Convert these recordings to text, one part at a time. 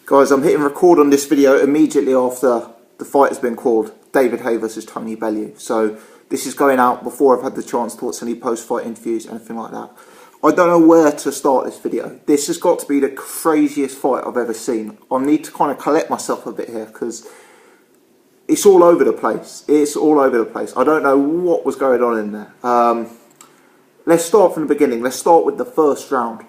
Guys, I'm hitting record on this video immediately after the fight has been called, David Haye versus Tony Bellew. So this is going out before I've had the chance to watch any post-fight interviews, anything like that. I don't know where to start this video. This has got to be the craziest fight I've ever seen. I need to kind of collect myself a bit here because it's all over the place. It's all over the place. I don't know what was going on in there. Let's start from the beginning. Let's start with the first round.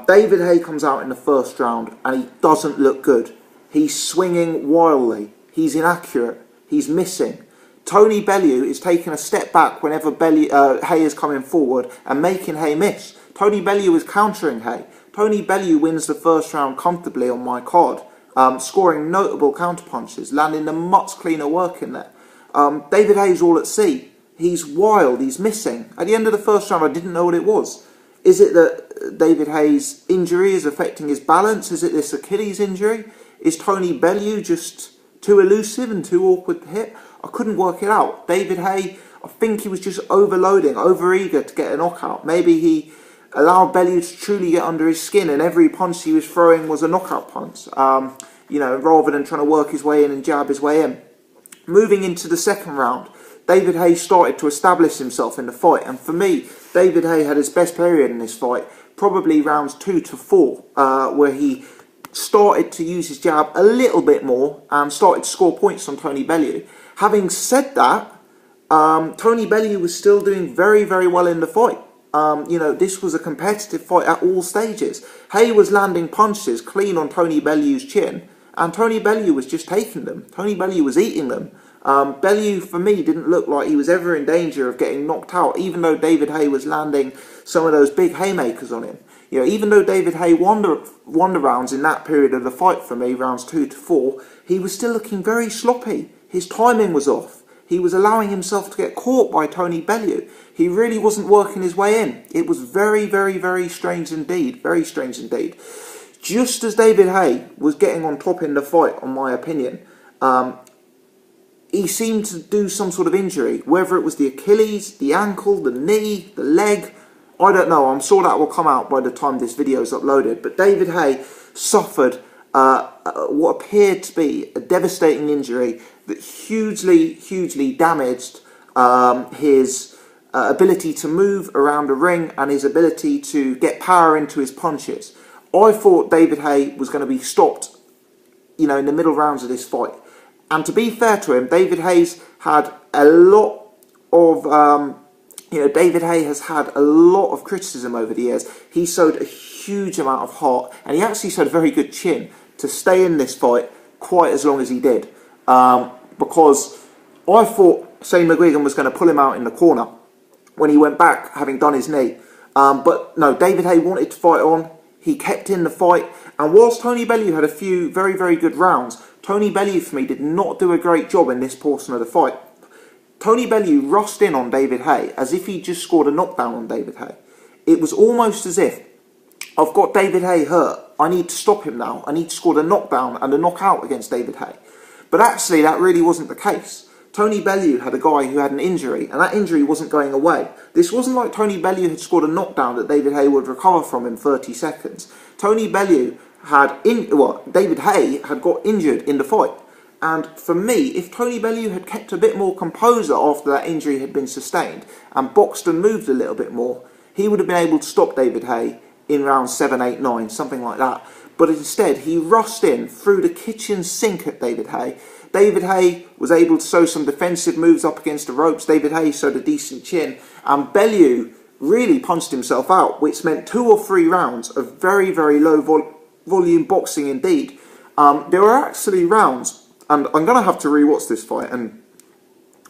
David Haye comes out in the first round and he doesn't look good. He's swinging wildly. He's inaccurate. He's missing. Tony Bellew is taking a step back whenever Haye is coming forward and making Haye miss. Tony Bellew is countering Haye. Tony Bellew wins the first round comfortably on my card, scoring notable counterpunches, landing the much cleaner work in there. David Haye's all at sea. He's wild. He's missing. At the end of the first round, I didn't know what it was. Is it that David Haye's injury is affecting his balance? Is it this Achilles injury? Is Tony Bellew just too elusive and too awkward to hit? I couldn't work it out. David Haye, I think he was just overloading, over-eager to get a knockout. Maybe he allowed Bellew to truly get under his skin and every punch he was throwing was a knockout punch, you know, rather than trying to work his way in and jab his way in. Moving into the second round, David Haye started to establish himself in the fight, and for me, David Haye had his best period in this fight, probably rounds 2 to 4, where he started to use his jab a little bit more and started to score points on Tony Bellew. Having said that, Tony Bellew was still doing very, very well in the fight. You know, this was a competitive fight at all stages. Haye was landing punches clean on Tony Bellew's chin, and Tony Bellew was just taking them. Tony Bellew was eating them. Bellew, for me, didn't look like he was ever in danger of getting knocked out, even though David Haye was landing some of those big haymakers on him. You know, even though David Haye won the rounds in that period of the fight for me, rounds 2 to 4, he was still looking very sloppy. His timing was off. He was allowing himself to get caught by Tony Bellew. He really wasn't working his way in. It was very, very, very strange indeed. Very strange indeed. Just as David Haye was getting on top in the fight, in my opinion, he seemed to do some sort of injury, whether it was the Achilles, the ankle, the knee, the leg, I don't know. I'm sure that will come out by the time this video is uploaded. But David Haye suffered what appeared to be a devastating injury that hugely damaged his ability to move around the ring and his ability to get power into his punches. I thought David Haye was going to be stopped, you know, in the middle rounds of this fight. And to be fair to him, David Haye's had a lot of, David Haye has had a lot of criticism over the years. He showed a huge amount of heart, and he actually showed a very good chin to stay in this fight quite as long as he did. Because I thought Shane McGuigan was going to pull him out in the corner when he went back, having done his knee. But no, David Haye wanted to fight on. He kept in the fight. And whilst Tony Bellew had a few very, very good rounds, Tony Bellew, for me, did not do a great job in this portion of the fight. Tony Bellew rushed in on David Haye as if he just scored a knockdown on David Haye. It was almost as if, I've got David Haye hurt, I need to stop him now. I need to score a knockdown and a knockout against David Haye. But actually, that really wasn't the case. Tony Bellew had a guy who had an injury, and that injury wasn't going away. This wasn't like Tony Bellew had scored a knockdown that David Haye would recover from in 30 seconds. Tony Bellew David Haye had got injured in the fight. And for me, if Tony Bellew had kept a bit more composure after that injury had been sustained and boxed and moved a little bit more, he would have been able to stop David Haye in rounds 7, 8, 9, something like that. But instead, he rushed in, threw the kitchen sink at David Haye. David Haye was able to show some defensive moves up against the ropes. David Haye showed a decent chin. And Bellew really punched himself out, which meant 2 or 3 rounds of very, very low volume boxing indeed. There were actually rounds, and I'm going to have to rewatch this fight and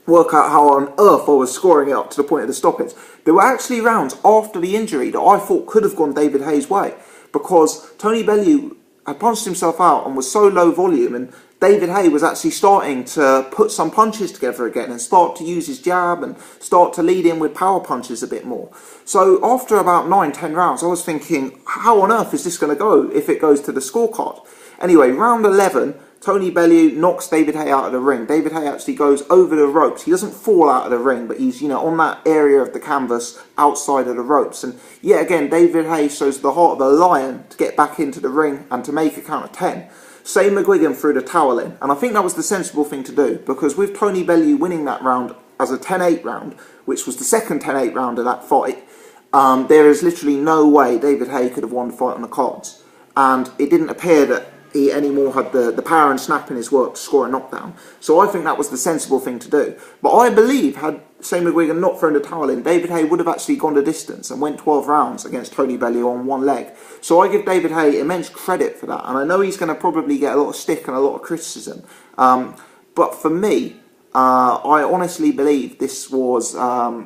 work out how on earth I was scoring it up to the point of the stoppage. There were actually rounds after the injury that I thought could have gone David Haye's way, because Tony Bellew had punched himself out and was so low volume, and David Haye was actually starting to put some punches together again and start to use his jab and start to lead in with power punches a bit more. So after about 9, 10 rounds, I was thinking, how on earth is this going to go if it goes to the scorecard? Anyway, round 11, Tony Bellew knocks David Haye out of the ring. David Haye actually goes over the ropes. He doesn't fall out of the ring, but he's, on that area of the canvas outside of the ropes. And yet again, David Haye shows the heart of a lion to get back into the ring and to make a count of 10. Shane McGuigan threw the towel in, and I think that was the sensible thing to do, because with Tony Bellew winning that round as a 10-8 round, which was the second 10-8 round of that fight, there is literally no way David Haye could have won the fight on the cards. And it didn't appear that he anymore had the power and snap in his work to score a knockdown. So I think that was the sensible thing to do. But I believe, had Shane McGuigan not thrown the towel in, David Haye would have actually gone the distance and went 12 rounds against Tony Bellew on one leg. So I give David Haye immense credit for that. And I know he's going to probably get a lot of stick and a lot of criticism. But for me, I honestly believe this was, a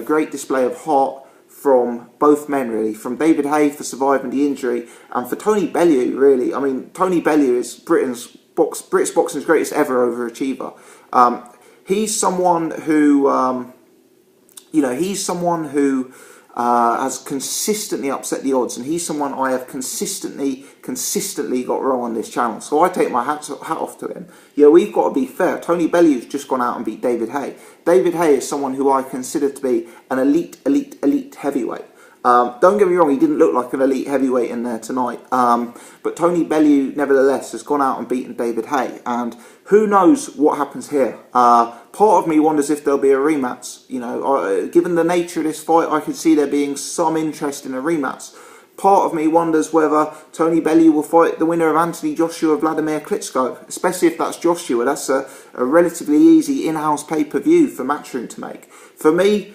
great display of heart from both men, really. From David Haye for surviving the injury, and for Tony Bellew, really. I mean, Tony Bellew is British boxing's greatest ever overachiever. He's someone who, has consistently upset the odds, and he's someone I have consistently got wrong on this channel. So I take my hat off to him. We've got to be fair. Tony Bellew's just gone out and beat David Haye. David Haye is someone who I consider to be an elite heavyweight. Don't get me wrong, he didn't look like an elite heavyweight in there tonight. But Tony Bellew, nevertheless, has gone out and beaten David Haye. And who knows what happens here? Part of me wonders if there'll be a rematch. Given the nature of this fight, I could see there being some interest in a rematch. Part of me wonders whether Tony Bellew will fight the winner of Anthony Joshua Vladimir Klitschko, especially if that's Joshua. That's a relatively easy in-house pay-per-view for Matchroom to make. For me,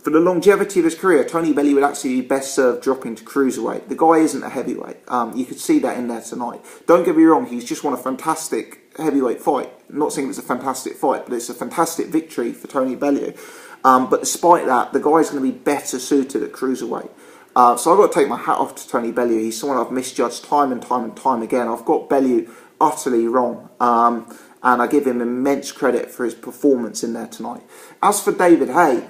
for the longevity of his career, Tony Bellew would actually be best served dropping to cruiserweight. The guy isn't a heavyweight. You could see that in there tonight. Don't get me wrong, he's just won a fantastic heavyweight fight. I'm not saying it was a fantastic fight, but it's a fantastic victory for Tony Bellew. But despite that, the guy's going to be better suited at cruiserweight. So I've got to take my hat off to Tony Bellew. He's someone I've misjudged time and time again. I've got Bellew utterly wrong. And I give him immense credit for his performance in there tonight. As for David Haye,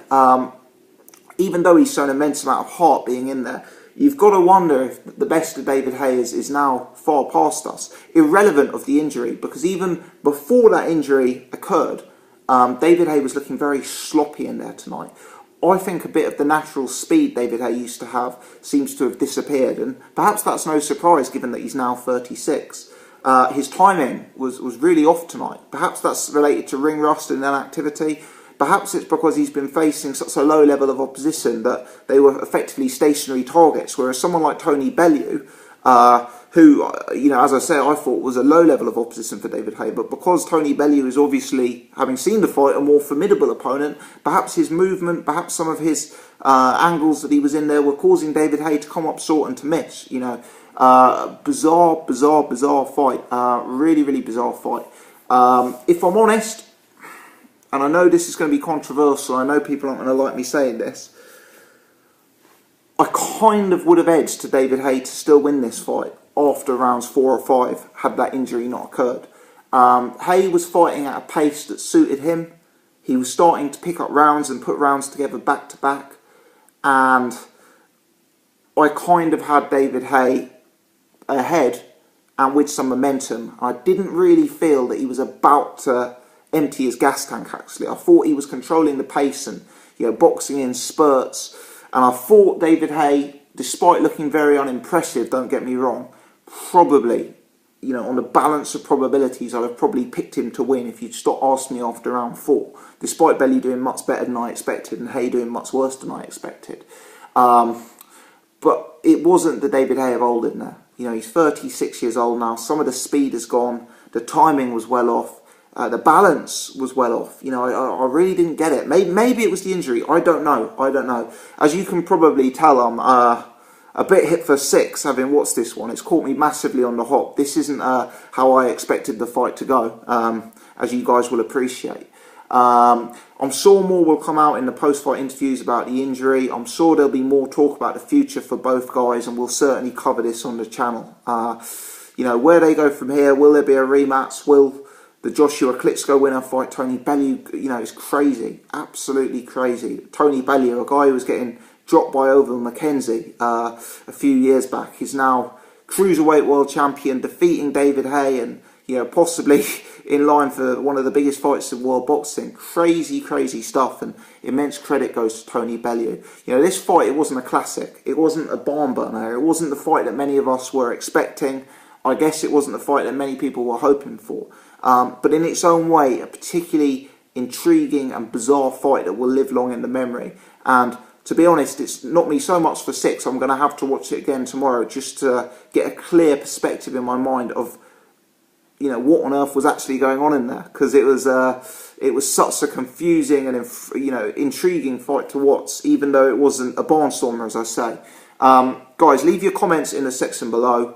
even though he's shown an immense amount of heart being in there, you've got to wonder if the best of David Haye is now far past us, irrelevant of the injury, because even before that injury occurred, David Haye was looking very sloppy in there tonight. I think a bit of the natural speed David Haye used to have seems to have disappeared, and perhaps that's no surprise given that he's now 36. His timing was really off tonight. Perhaps that's related to ring rust and inactivity. Perhaps it's because he's been facing such a low level of opposition that they were effectively stationary targets, whereas someone like Tony Bellew, who, as I said, I thought was a low level of opposition for David Haye, but because Tony Bellew is obviously, having seen the fight, a more formidable opponent, perhaps his movement, perhaps some of his angles that he was in there were causing David Haye to come up short and to miss. Bizarre fight. Really bizarre fight. If I'm honest, and I know this is going to be controversial, I know people aren't going to like me saying this, I kind of would have edged to David Haye to still win this fight after rounds 4 or 5 had that injury not occurred. Haye was fighting at a pace that suited him. He was starting to pick up rounds and put rounds together back to back, and I kind of had David Haye ahead and with some momentum. I didn't really feel that he was about to empty his gas tank, actually. I thought he was controlling the pace and boxing in spurts, and I thought David Haye, despite looking very unimpressive, don't get me wrong, probably, on the balance of probabilities, I'd have probably picked him to win if you'd asked me after round 4, despite Bellew doing much better than I expected and Haye doing much worse than I expected. But it wasn't the David Haye of old in there. He's 36 years old now. Some of the speed has gone. The timing was well off. The balance was well off. I really didn't get it. Maybe it was the injury. I don't know. As you can probably tell, I'm a bit hit for 6 having watched this one. It's caught me massively on the hop. This isn't how I expected the fight to go, as you guys will appreciate. I'm sure more will come out in the post-fight interviews about the injury. I'm sure there'll be more talk about the future for both guys, and we'll certainly cover this on the channel. Where they go from here, will there be a rematch? Will the Joshua Klitschko winner fight Tony Bellew? It's crazy, absolutely crazy. Tony Bellew, a guy who was getting dropped by Oval McKenzie a few years back, is now cruiserweight world champion, defeating David Haye, and you know, possibly in line for one of the biggest fights in world boxing. Crazy, crazy stuff, and immense credit goes to Tony Bellew. You know, this fight, it wasn't a classic. It wasn't a barn burner. It wasn't the fight that many of us were expecting. I guess it wasn't the fight that many people were hoping for. But in its own way, a particularly intriguing and bizarre fight that will live long in the memory. And to be honest, it's knocked me so much for six, I'm going to have to watch it again tomorrow just to get a clear perspective in my mind of, you know, what on earth was actually going on in there, because it was such a confusing and, you know, intriguing fight to watch, even though it wasn't a barnstormer, as I say. Guys, leave your comments in the section below.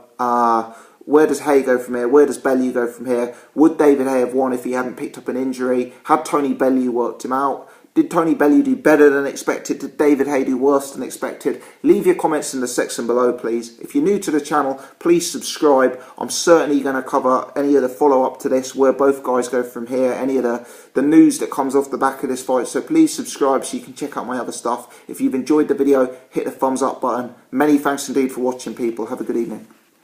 Where does Haye go from here? Where does Bellew go from here? Would David Haye have won if he hadn't picked up an injury? Had Tony Bellew worked him out? Did Tony Bellew do better than expected? Did David Haye do worse than expected? Leave your comments in the section below, please. If you're new to the channel, please subscribe. I'm certainly going to cover any of the follow-up to this, where both guys go from here, any of the news that comes off the back of this fight. So please subscribe so you can check out my other stuff. If you've enjoyed the video, hit the thumbs up button. Many thanks indeed for watching, people. Have a good evening.